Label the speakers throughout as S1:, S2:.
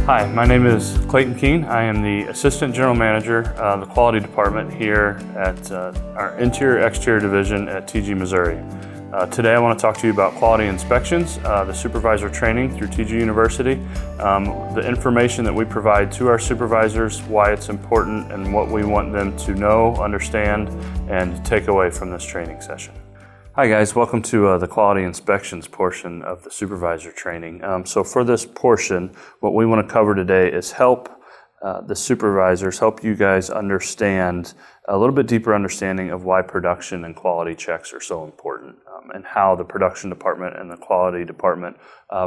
S1: Hi, my name is Clayton Keene. I am the Assistant General Manager of the Quality Department here at our Interior Exterior Division at TG Missouri. Today I want to talk to you about quality inspections, the supervisor training through TG University, the information that we provide to our supervisors, why it's important, and what we want them to know, understand, and take away from this training session. Hi guys, welcome to the quality inspections portion of the supervisor training. So for this portion, what we want to cover today is help the supervisors, help you guys understand a little bit deeper understanding of why production and quality checks are so important, and how the production department and the quality department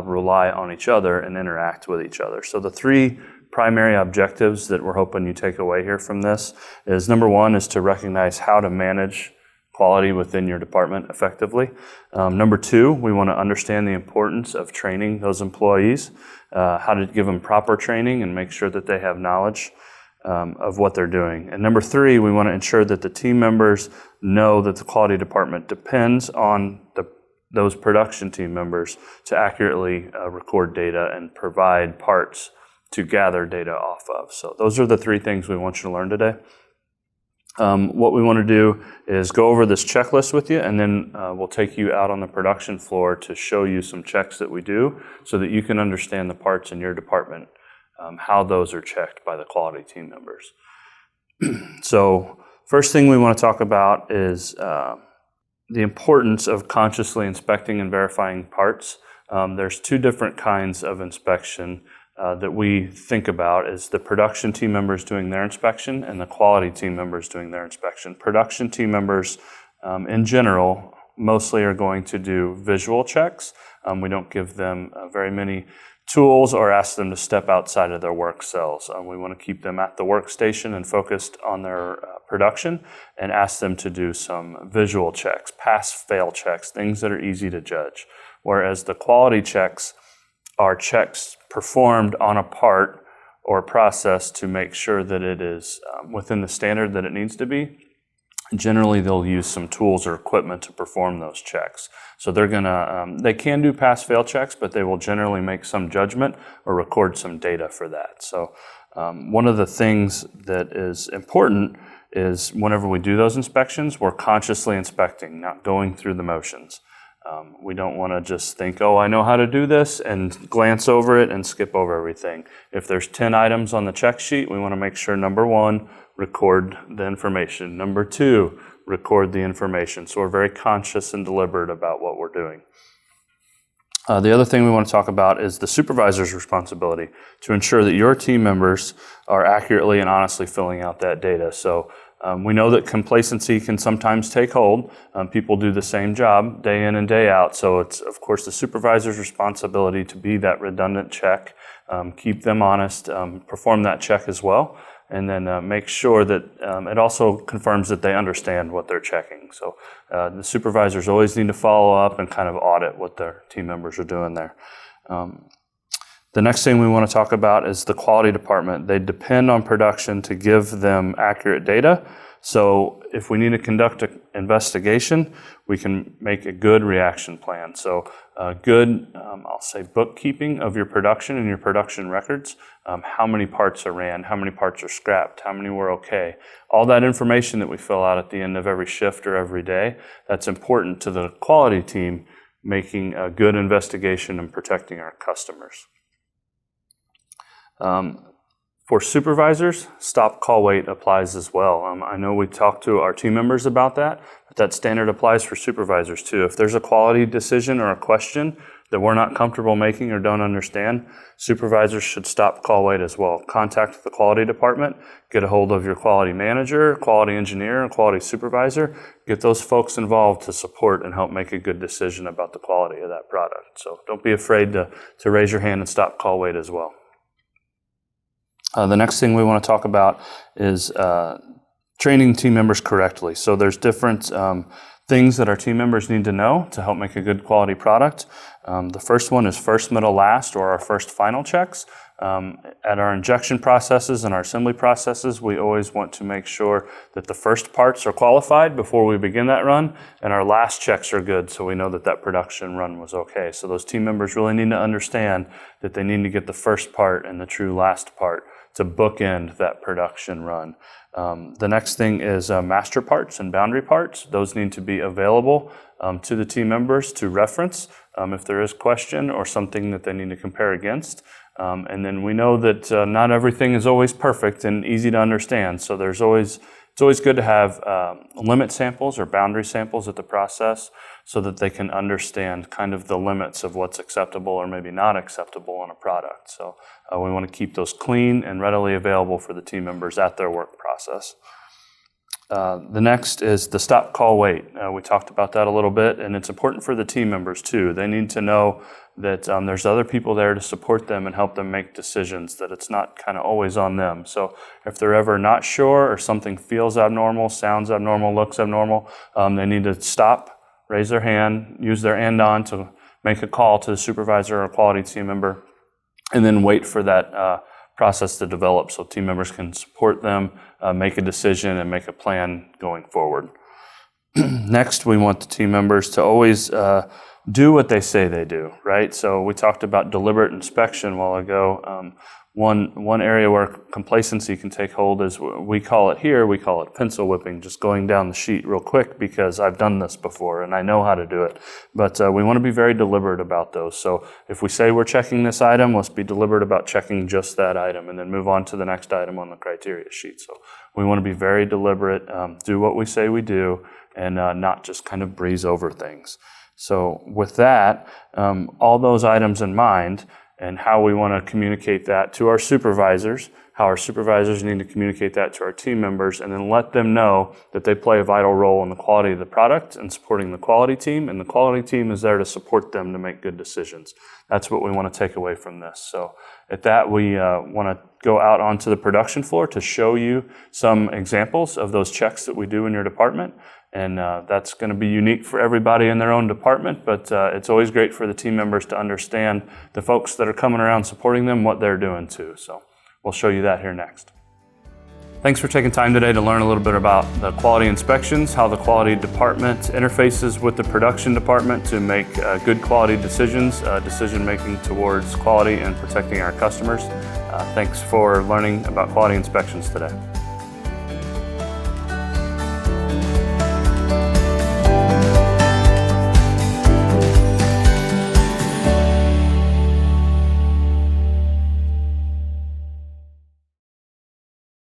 S1: rely on each other and interact with each other. So the three primary objectives that we're hoping you take away here from this is, number one is to recognize how to manage quality within your department effectively. Number two, we want to understand the importance of training those employees, how to give them proper training and make sure that they have knowledge of what they're doing. And number three, we want to ensure that the team members know that the quality department depends on those production team members to accurately record data and provide parts to gather data off of. So those are the three things we want you to learn today. What we want to do is go over this checklist with you, and then we'll take you out on the production floor to show you some checks that we do so that you can understand the parts in your department, how those are checked by the quality team members. So first thing we want to talk about is the importance of consciously inspecting and verifying parts. There's two different kinds of inspection that we think about, is the production team members doing their inspection and the quality team members doing their inspection. Production team members, in general, mostly are going to do visual checks. We don't give them very many tools or ask them to step outside of their work cells. We want to keep them at the workstation and focused on their production, and ask them to do some visual checks, pass-fail checks, things that are easy to judge. Whereas the quality checks are checks performed on a part or process to make sure that it is within the standard that it needs to be. Generally, they'll use some tools or equipment to perform those checks. So they're gonna, they can do pass-fail checks, but they will generally make some judgment or record some data for that. So one of the things that is important is whenever we do those inspections, we're consciously inspecting, not going through the motions. We don't want to just think, oh, I know how to do this, and glance over it and skip over everything. If there's 10 items on the check sheet, we want to make sure, number one, record the information. Number two, record the information. So we're very conscious and deliberate about what we're doing. The other thing we want to talk about is the supervisor's responsibility to ensure that your team members are accurately and honestly filling out that data. So we know that complacency can sometimes take hold. People do the same job day in and day out. So it's, of course, the supervisor's responsibility to be that redundant check, keep them honest, perform that check as well, and then make sure that it also confirms that they understand what they're checking. So the supervisors always need to follow up and kind of audit what their team members are doing there. The next thing we want to talk about is the quality department. They depend on production to give them accurate data. So if we need to conduct an investigation, we can make a good reaction plan. So good, I'll say, bookkeeping of your production and your production records. How many parts are ran, how many parts are scrapped, how many were okay. All that information that we fill out at the end of every shift or every day, that's important to the quality team making a good investigation and protecting our customers. For supervisors, stop, call, wait applies as well. I know we talked to our team members about that, but that standard applies for supervisors too. If there's a quality decision or a question that we're not comfortable making or don't understand, supervisors should stop, call, wait as well. Contact the quality department, get a hold of your quality manager, quality engineer, and quality supervisor. Get those folks involved to support and help make a good decision about the quality of that product. So don't be afraid to raise your hand and stop, call, wait as well. The next thing we want to talk about is training team members correctly. So there's different things that our team members need to know to help make a good quality product. The first one is first, middle, last, or our first final checks. At our injection processes and our assembly processes, we always want to make sure that the first parts are qualified before we begin that run, and our last checks are good, so we know that that production run was okay. So those team members really need to understand that they need to get the first part and the true last part to bookend that production run. The next thing is master parts and boundary parts. Those need to be available to the team members to reference if there is question or something that they need to compare against. And then we know that not everything is always perfect and easy to understand. So it's always good to have limit samples or boundary samples at the process so that they can understand kind of the limits of what's acceptable or maybe not acceptable on a product. So we want to keep those clean and readily available for the team members at their work process. The next is the stop, call, wait. We talked about that a little bit, and it's important for the team members too. They need to know that there's other people there to support them and help them make decisions, that it's not kind of always on them. So if they're ever not sure or something feels abnormal, sounds abnormal, looks abnormal, they need to stop, raise their hand, use their and-on to make a call to the supervisor or quality team member, and then wait for that process to develop so team members can support them, make a decision, and make a plan going forward. Next, we want the team members to always do what they say they do, right? So we talked about deliberate inspection a while ago. One area where complacency can take hold is, we call it pencil whipping, just going down the sheet real quick because I've done this before and I know how to do it. But we want to be very deliberate about those. So if we say we're checking this item, let's be deliberate about checking just that item and then move on to the next item on the criteria sheet. So we want to be very deliberate, do what we say we do, and not just kind of breeze over things. So with that, all those items in mind, and how we want to communicate that to our supervisors, how our supervisors need to communicate that to our team members, and then let them know that they play a vital role in the quality of the product and supporting the quality team, and the quality team is there to support them to make good decisions. That's what we want to take away from this. So at that, we want to go out onto the production floor to show you some examples of those checks that we do in your department. And that's going to be unique for everybody in their own department, but it's always great for the team members to understand the folks that are coming around supporting them, what they're doing too. So we'll show you that here next. Thanks for taking time today to learn a little bit about the quality inspections, how the quality department interfaces with the production department to make good quality decisions, decision making towards quality and protecting our customers. Thanks for learning about quality inspections today.